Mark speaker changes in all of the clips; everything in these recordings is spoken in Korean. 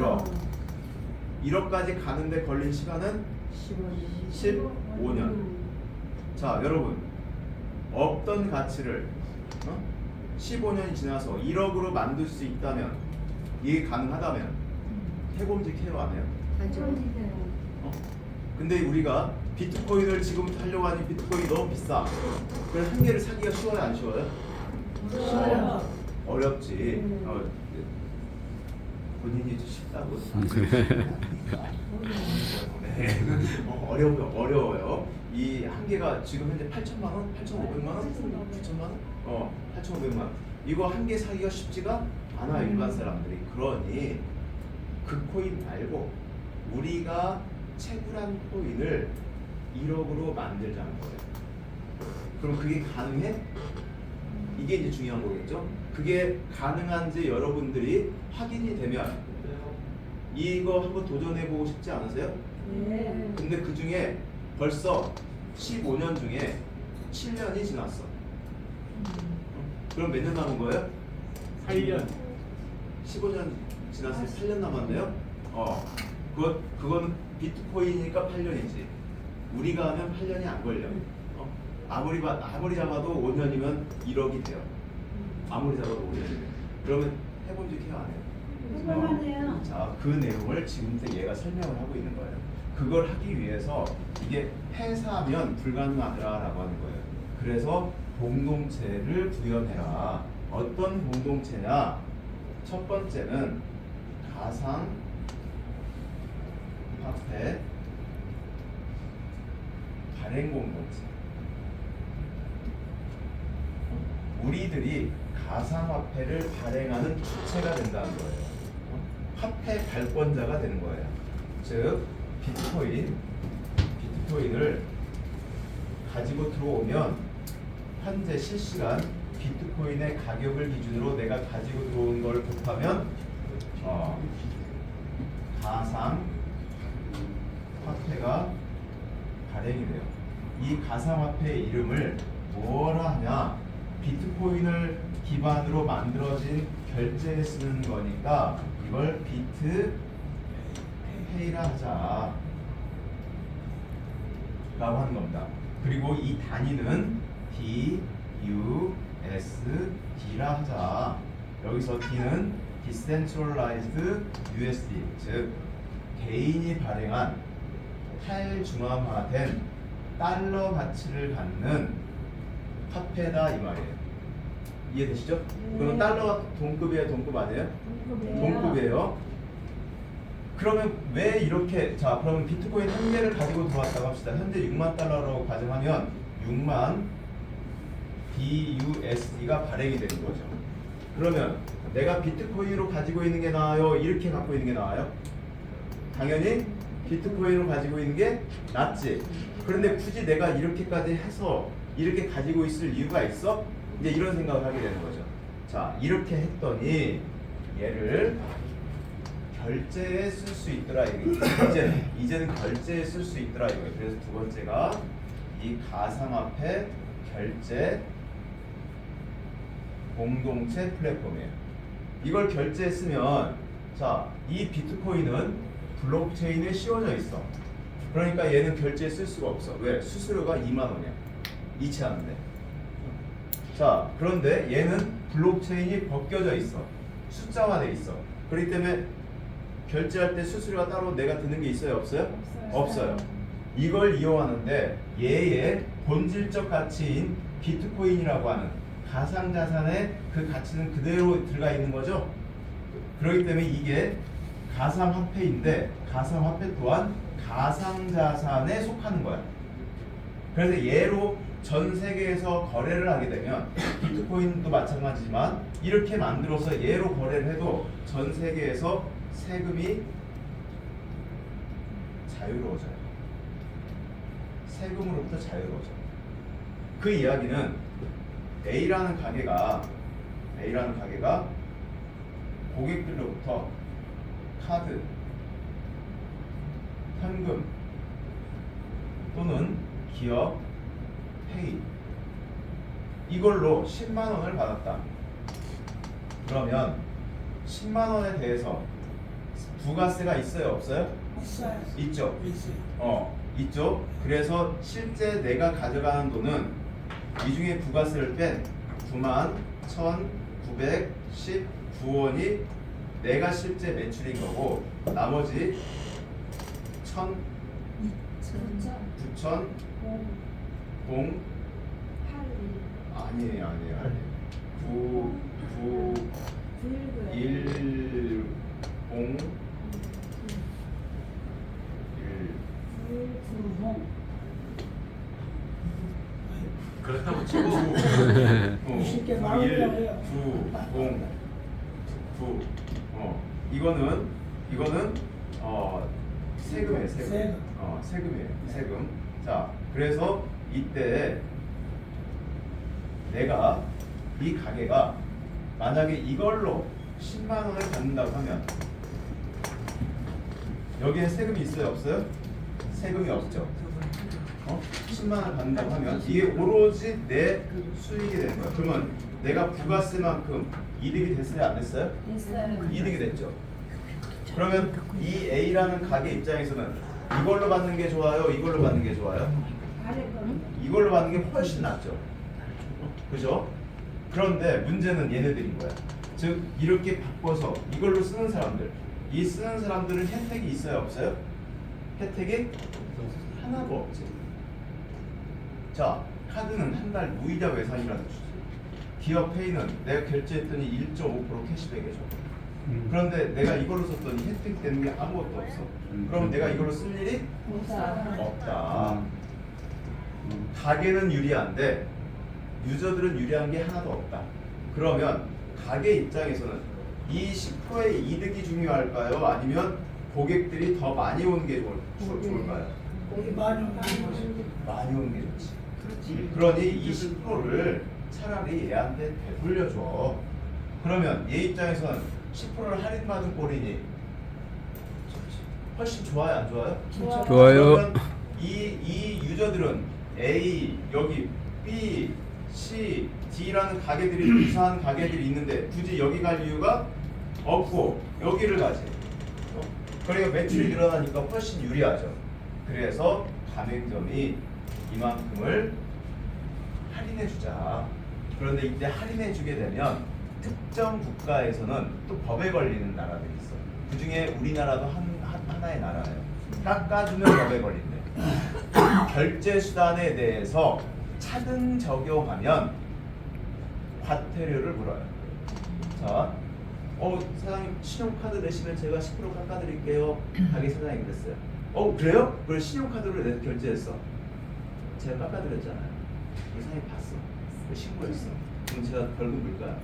Speaker 1: 1억. 1억까지 가는데 걸린 시간은 15년. 자, 여러분, 없던 가치를 15년이 지나서 1억으로 만들 수 있다면, 이게 가능하다면 해봄직해요, 안 해요? 근데 우리가 비트코인을 지금부터 하려고 하니 비트코인이 너무 비싸. 그래서 한 개를 사기가 쉬워요, 안 쉬워요?
Speaker 2: 쉬워요.
Speaker 1: 어렵지. 본인이 좀 쉽다고. 네. 어려워요. 이 한 개가 지금 현재 8천만 원, 8,500만 원, 9천만 원, 8,500만 원. 이거 한 개 사기가 쉽지가 않아 일반 사람들이. 그러니 그 코인 말고 우리가 채굴한 코인을 1억으로 만들자는 거예요. 그럼 그게 가능해? 이게 이제 중요한 거겠죠? 그게 가능한지 여러분들이 확인이 되면 이거 한번 도전해보고 싶지 않으세요?
Speaker 2: 네.
Speaker 1: 근데 그 중에 벌써 15년 중에 7년이 지났어. 그럼 몇 년 남은 거예요?
Speaker 3: 8년.
Speaker 1: 15년 지났을 때 8년 남았네요? 그건 비트코인이니까 8년이지. 우리가 하면 8년이 안 걸려. 아무리 잡아도 5년이면 1억이 돼요. 아무리 잡아도 5년이면. 그러면 해본직해요, 안 해요?
Speaker 2: 해볼만해요.
Speaker 1: 자, 그 내용을 지금부터 얘가 설명을 하고 있는 거예요. 그걸 하기 위해서 이게 회사면 불가능하다라고 하는 거예요. 그래서 공동체를 구현해라. 어떤 공동체냐? 첫 번째는 가상 화폐 발행 공동체. 우리들이 가상화폐를 발행하는 주체가 된다는 거예요. 화폐 발권자가 되는 거예요. 즉 비트코인을 가지고 들어오면 현재 실시간 비트코인의 가격을 기준으로 내가 가지고 들어온 걸 곱하면 가상 화폐가 발행이 돼요. 이 가상화폐의 이름을 뭐라 하냐? 비트코인을 기반으로 만들어진 결제에 쓰는 거니까 이걸 비트페이라 하자 라고 하는 겁니다. 그리고 이 단위는 DUSD라 하자. 여기서 D는 Decentralized USD, 즉 개인이 발행한 탈중앙화된 달러 가치를 갖는 화폐다 이 말이에요. 이해되시죠? 그럼 달러가 동급이에요, 동급 아니에요? 동급이에요. 그러면 왜 이렇게, 자 그러면 비트코인 한 개를 가지고 들어왔다고 합시다. 현재 6만 달러라고 가정하면 6만 BUSD가 발행이 되는 거죠. 그러면 내가 비트코인으로 가지고 있는 게 나아요, 이렇게 갖고 있는 게 나아요? 당연히 비트코인으로 가지고 있는 게 낫지. 그런데 굳이 내가 이렇게까지 해서 이렇게 가지고 있을 이유가 있어? 이제 이런 생각을 하게 되는 거죠. 자, 이렇게 했더니 얘를 결제에 쓸 수 있더라. 이제는 결제에 쓸 수 있더라 이거예요. 그래서 두 번째가 이 가상화폐 결제 공동체 플랫폼이에요. 이걸 결제했으면, 자, 이 비트코인은 블록체인에 씌워져 있어. 그러니까 얘는 결제에 쓸 수가 없어. 왜? 수수료가 2만 원이야. 이체하는데. 자, 그런데 얘는 블록체인이 벗겨져 있어. 숫자화돼 있어. 그렇기 때문에 결제할 때 수수료가 따로 내가 드는 게 있어요, 없어요? 없어요. 이걸 이용하는데 얘의 본질적 가치인 비트코인이라고 하는 가상자산의 그 가치는 그대로 들어가 있는 거죠. 그렇기 때문에 이게 가상화폐인데 가상화폐 또한 가상자산에 속하는 거야. 그래서 얘로 전 세계에서 거래를 하게 되면 비트코인도 마찬가지지만 이렇게 만들어서 얘로 거래를 해도 전 세계에서 세금이 자유로워져요. 세금으로부터 자유로워져요. 그 이야기는 A라는 가게가 고객들로부터 카드, 현금 또는 기업 페이 이걸로 10만 원을 받았다. 그러면 10만 원에 대해서 부가세가 있어요, 없어요?
Speaker 3: 있어요.
Speaker 1: 있죠.
Speaker 3: 있어요.
Speaker 1: 있죠. 그래서 실제 내가 가져가는 돈은 이 중에 부가세를 뺀 91,919원이 내가 실제 매출인 거고, 나머지 9,000 아니에요. 1 0
Speaker 4: 그렇다고 치고
Speaker 3: 90개 나오려고 해요.
Speaker 1: 9 이거는 세금이에요.
Speaker 3: 세금.
Speaker 1: 세금이에요. 세금. 자, 그래서 이때 내가 이 가게가 만약에 이걸로 10만 원을 받는다고 하면 여기에 세금이 있어요, 없어요? 세금이 없죠. 10만 원을 받는다고 하면 이게 오로지 내 수익이 되는 거야. 그러면 내가 부가세만큼 이득이 됐어요, 안 됐어요? 이득이 됐죠. 그러면 이 A라는 가게 입장에서는 이걸로 받는 게 좋아요, 이걸로 받는 게 좋아요? 이걸로 받는 게 훨씬 낫죠. 그죠? 그런데 문제는 얘네들인 거야. 즉 이렇게 바꿔서 이걸로 쓰는 사람들, 이 쓰는 사람들은 혜택이 있어요, 없어요? 혜택이 하나도 없지. 자, 카드는 한 달 무이자 외상이라는 주지. 기업 페이는 내가 결제했더니 1.5% 캐시백 해줘. 그런데 내가 이걸로 썼더니 혜택되는 게 아무것도 없어. 그럼 내가 이걸로 쓸 일이 없다. 가게는 유리한데 유저들은 유리한 게 하나도 없다. 그러면 가게 입장에서는 이 10%의 이득이 중요할까요? 아니면 고객들이 더 많이 오는 게 좋을까요?
Speaker 3: 거기 많이 오는 거지.
Speaker 1: 많이 오는 게 좋지. 그러니 이 10%를 차라리 얘한테 되돌려줘. 그러면 얘 입장에서는 10%를 할인받은 꼴이니 훨씬 좋아요, 안 좋아요?
Speaker 5: 좋아요.
Speaker 1: 그러면 이 유저들은 A, 여기 B, C, D라는 가게들이 유사한 가게들이 있는데 굳이 여기 갈 이유가 없고 여기를 가지. 그러니까 매출이 늘어나니까 훨씬 유리하죠. 그래서 가맹점이 이만큼을 할인해 주자. 그런데 이때 할인해 주게 되면 특정 국가에서는 또 법에 걸리는 나라들이 있어. 그 중에 우리나라도 하나의 나라예요. 깎아주면 법에 걸린대. 결제 수단에 대해서 차등 적용하면 과태료를 물어요. 자, 사장님 신용카드 내시면 제가 10% 깎아드릴게요. 가게 사장이 그랬어요. 그래요? 그걸 신용카드로 내서 결제했어. 제가 깎아드렸잖아요. 우리 사장이 봤어. 신고했어. 그럼 제가 벌금 물까요?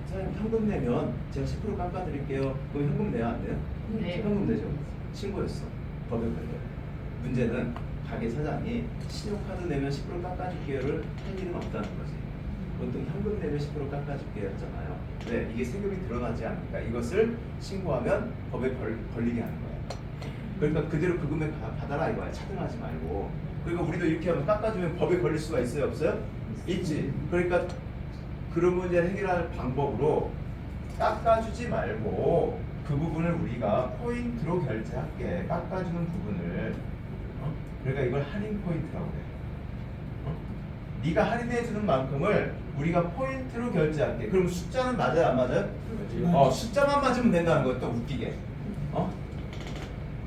Speaker 1: 사장님 현금 내면 제가 10% 깎아드릴게요. 그럼 현금 내야 안 돼요?
Speaker 2: 네.
Speaker 1: 현금 내죠. 신고했어. 법에 걸려요. 문제는 가게 사장이 신용카드 내면 10% 깎아줄게요를 할 일은 없다는 거지. 보통 현금 내면 10% 깎아줄게요 했잖아요. 네, 이게 세금이 드러나지 않으니까 이것을 신고하면 법에 걸리게 하는 거예요. 그러니까 그대로 그 금액 받아라 이거야. 차등하지 말고. 그러니까 우리도 이렇게 하면 깎아주면 법에 걸릴 수가 있어요, 없어요? 있지. 그러니까 그런 문제를 해결할 방법으로 깎아주지 말고 그 부분을 우리가 포인트로 결제할게. 깎아주는 부분을. 그러니까 이걸 할인 포인트라고 해. 네가 할인해주는 만큼을 우리가 포인트로 결제할게. 그럼 숫자는 맞아요, 안 맞아요? 숫자만 맞으면 된다는 거예요. 또 웃기게.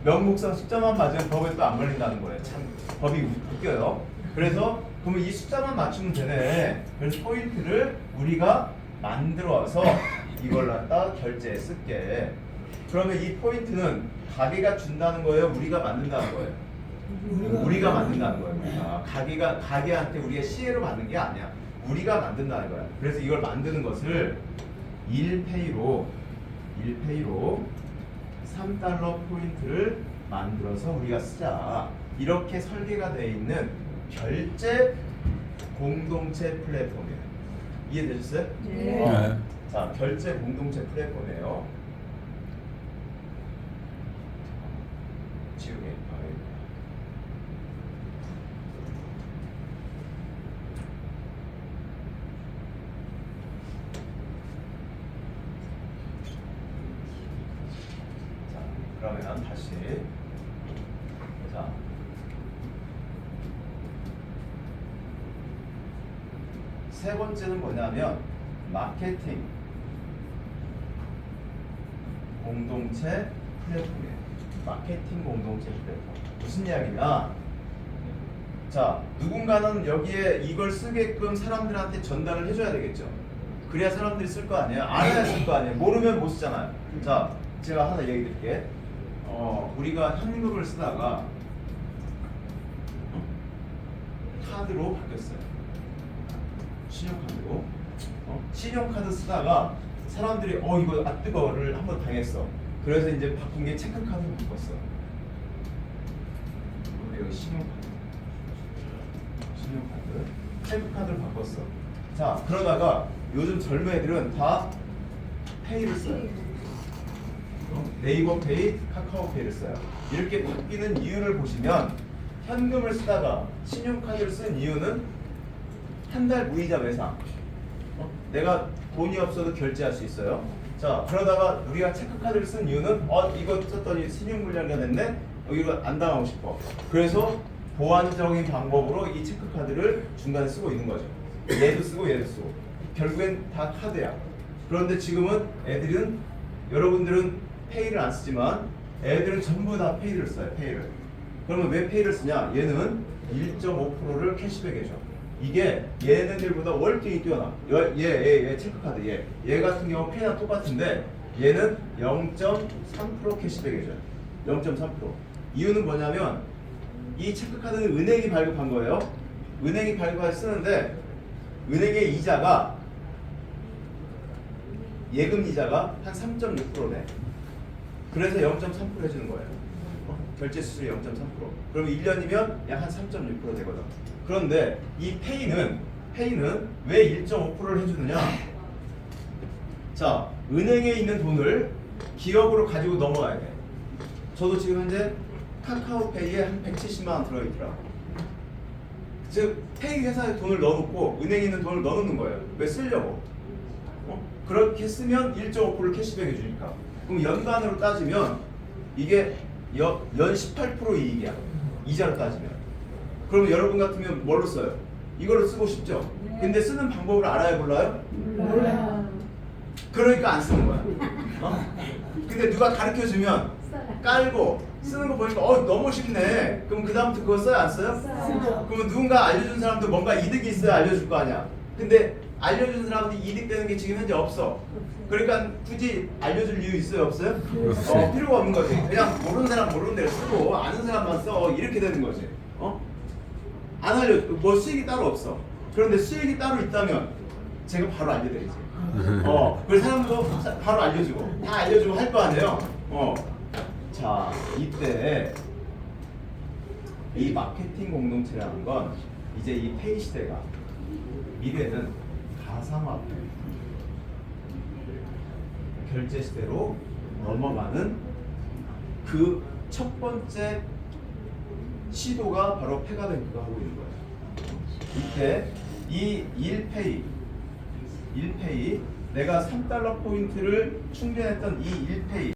Speaker 1: 명목상 숫자만 맞으면 법에 또 안 걸린다는 거예요. 참 법이 웃겨요. 그래서 그러면 이 숫자만 맞추면 되네. 그래서 포인트를 우리가 만들어서 이걸 갖다 결제에 쓸게. 그러면 이 포인트는 가게가 준다는 거예요? 우리가 만든다는 거예요? 우리가 만든다는 거예요. 가게한테 우리가 시혜로 받는 게 아니야. 우리가 만든다는 거야. 그래서 이걸 만드는 것을 1페이로 3달러 포인트를 만들어서 우리가 쓰자. 이렇게 설계가 되어 있는 결제 공동체 플랫폼이에요. 이해되셨어요?
Speaker 2: 네.
Speaker 1: 자, 결제 공동체 플랫폼이에요. 지우개. 그러면 다시 자 세 번째는 뭐냐면 마케팅 공동체 플랫폼이에요. 마케팅 공동체 플랫폼. 무슨 이야기냐? 자, 누군가는 여기에 이걸 쓰게끔 사람들한테 전달을 해줘야 되겠죠. 그래야 사람들이 쓸 거 아니에요. 알아야 쓸 거 아니에요. 모르면 못 쓰잖아요. 자, 제가 하나 얘기 드릴게. 우리가 현금을 쓰다가 카드로 바뀌었어요. 신용카드로. 신용카드 쓰다가 사람들이 이거 뜨거워를 한번 당했어. 그래서 이제 바꾼 게 체크카드로 바꿨어. 여기 신용카드. 체크카드를 바꿨어. 자, 그러다가 요즘 젊은 애들은 다 페이를 써요. 네이버 페이, 카카오 페이를 써요. 이렇게 바뀌는 이유를 보시면 현금을 쓰다가 신용카드를 쓴 이유는 한 달 무이자 외상. 내가 돈이 없어도 결제할 수 있어요. 자, 그러다가 우리가 체크카드를 쓴 이유는 이거 썼더니 신용불량자 됐네. 이거 안 당하고 싶어. 그래서 보완적인 방법으로 이 체크카드를 중간에 쓰고 있는 거죠. 얘도 쓰고 얘도 쓰고. 결국엔 다 카드야. 그런데 지금은 여러분들은 페이를 안 쓰지만 애들은 전부 다 페이를 써요. 페이를. 그러면 왜 페이를 쓰냐? 얘는 1.5%를 캐시백 해줘. 이게 얘네들보다 월등히 뛰어나. 얘 체크카드 얘 같은 경우 페이랑 똑같은데 얘는 0.3% 캐시백 해줘요. 0.3%. 이유는 뭐냐면 이 체크카드는 은행이 발급한 거예요. 은행이 발급해서 쓰는데 은행의 이자가 예금 이자가 한 3.6%네. 그래서 0.3% 해주는 거예요. 결제 수수료 0.3%. 그럼 1년이면 약 한 3.6% 되거든. 그런데 이 페이는 왜 1.5%를 해주느냐? 자, 은행에 있는 돈을 기업으로 가지고 넘어가야 돼. 저도 지금 현재 카카오페이에 한 170만 원 들어있더라고. 즉 페이 회사에 돈을 넣어놓고 은행에 있는 돈을 넣어놓는 거예요. 왜 쓰려고? 그렇게 쓰면 1.5%를 캐시백 해주니까. 그럼 연간으로 따지면 이게 연 18% 이익이야. 이자로 따지면. 그러면 여러분 같으면 뭘로 써요? 이걸로 쓰고 싶죠? 근데 쓰는 방법을 알아야 몰라요?
Speaker 3: 몰라요.
Speaker 1: 그러니까 안 쓰는 거야. 근데 누가 가르쳐주면 깔고 쓰는 거 보니까 너무 쉽네. 그럼 그 다음부터 그거 써요? 안 써요?
Speaker 3: 쓰죠.
Speaker 1: 그러면 누군가 알려준 사람도 뭔가 이득이 있어야 알려줄 거 아니야. 근데 알려준 사람한테 이득되는 게 지금 현재 없어. 그러니까 굳이 알려줄 이유 있어요? 없어요? 필요가 없는 거지. 그냥 모르는 사람 모르는 대로 쓰고 아는 사람만 써. 이렇게 되는 거지. 안 알려줘. 뭐 수익이 따로 없어. 그런데 수익이 따로 있다면 제가 바로 알려드리지. 그래서 사람도 바로 알려주고 다 알려주고 할 거 아니에요. 자, 이때 이 마케팅 공동체라는 건 이제 이 페이 시대가 미래는 가상화폐 결제 시대로 넘어가는 그 첫 번째 시도가 바로 페가뱅크가 하고 있는 거예요. 이때 이 1페이 내가 $3 포인트를 충전했던 이 1페이